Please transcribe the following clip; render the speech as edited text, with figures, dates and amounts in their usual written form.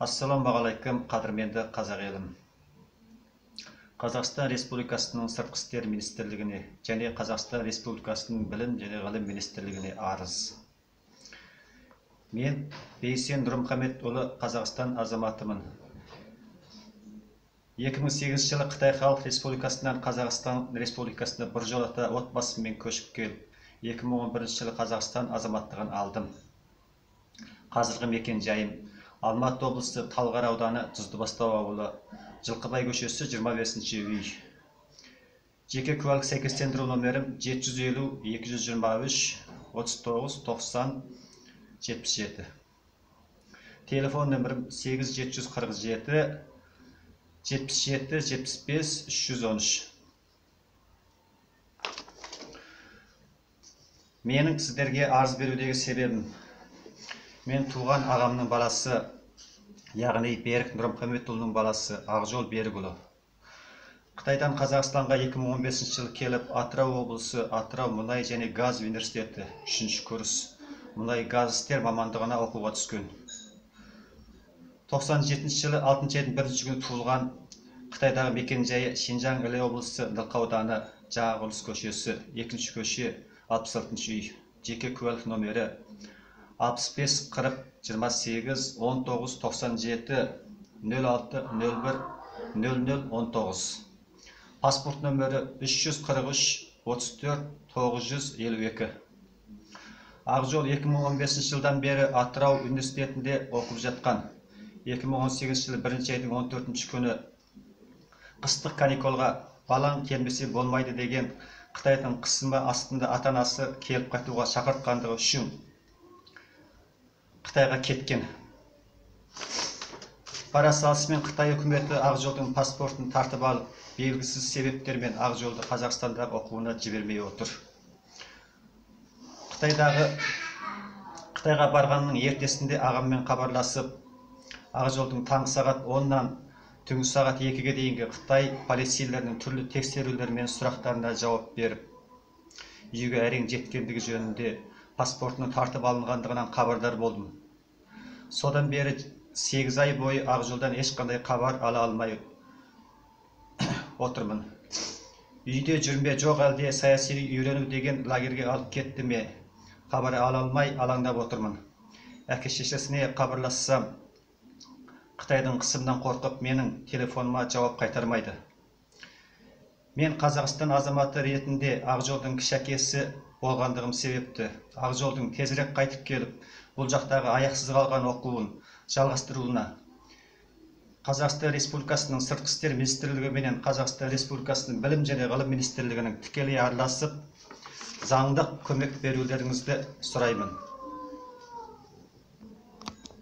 Ассаламағалайкум, қадірменді қазақ елім. Қазақстан Республикасының Сыртқы істер министрлігіне және Қазақстан Республикасының Білім және ғылым министрлігіне арыз. Мен Бейсен Нұрмұхамедұлы Қазақстан азаматымын. 2008 жылы Қытай Халық Республикасынан Қазақстан Республикасына біржолата отбасыммен көшіп келіп, 2011 жылы Қазақстан азаматтығын алдым. Қазіргі мекен жайым Алматы облысы Талғар ауданы Тұздыбастау ауылы, Жылқыбай көшесі 25-ші үй. Жеке куәлік сәйкестендіру номерім 750-223-39-90-77. Телефон нөмірім 8747-77-75-313. Менің сіздерге арыз берудегі себебім, мен туған ағамның баласы, яғни Берік Нұрмұхамедұлының баласы Ақжол Берікұлы. Қытайдан Қазақстанға 2015 жылы келіп, Атырау облысы Атырау мұнай және газ университеті 3-ші курс мұнай газ істер мамандығына оқуға түскен. 97 жылы 6 айдың 1-ші күні туылған. Қытайдағы мекен жайы Шинжаң Іле облысы Нылқа ауданы Жағұлыс көшесі 2-ші көше 66-ші үй. Жеке куәлік номері 65-40-97-19-06-01-00-19. Паспорт нөмірі 343-34-952. Ақжол 2015 жылдан бері Атырау университетінде оқып жатқан. 2018 жылы 1-ші айдың 14-ші күні қыстық каникулға балаң келмесе болмайды деген Қытайдың қысымы астында ата-анасы келіп қайтуға шақыртқандығы үшін Қытайға кеткен. Бара салысымен Қытай үкіметі Ақжолдың паспортын тартып алып, белгісіз себептермен Ақжолды Қазақстандағы оқуына жібермей отыр. Қытайға барғанның ертесінде ағаммен хабарласып, Ақжолдың таңғы сағат 10-нан түнгі сағат 2-ге дейінгі Қытай полицейлерінің түрлі тексерулер мен сұрақтарына жауап беріп, үйге әрең жеткендігі жөнінде паспортының тартып алынғандығынан хабардар болдым. Содан бері 8 ай бойы Ақжолдан ешқандай хабар ала алмай отырмын. Үйде жүрме, жоқ әлде саяси үйрену деген лагерге алып кетті ме? Хабар ала алмай алаңдап отырмын. Әке-шешесіне хабарлассам, Қытайдың қысымынан қорқып, менің телефоныма жауап қайтармайды. Мен Қазақстан азаматы ретінде Ақжолдың кіші-әкесі болғандығым себепті Ақжолдың тезірек қайтып келіп, бұл жақтағы аяқсыз қалған оқуын жалғастыруына Қазақстан Республикасының Сыртқы істер министрлігі менен Қазақстан Республикасының Білім және ғылым министрлігінің тікелей араласып, заңдық көмек берулеріңізді сұраймын.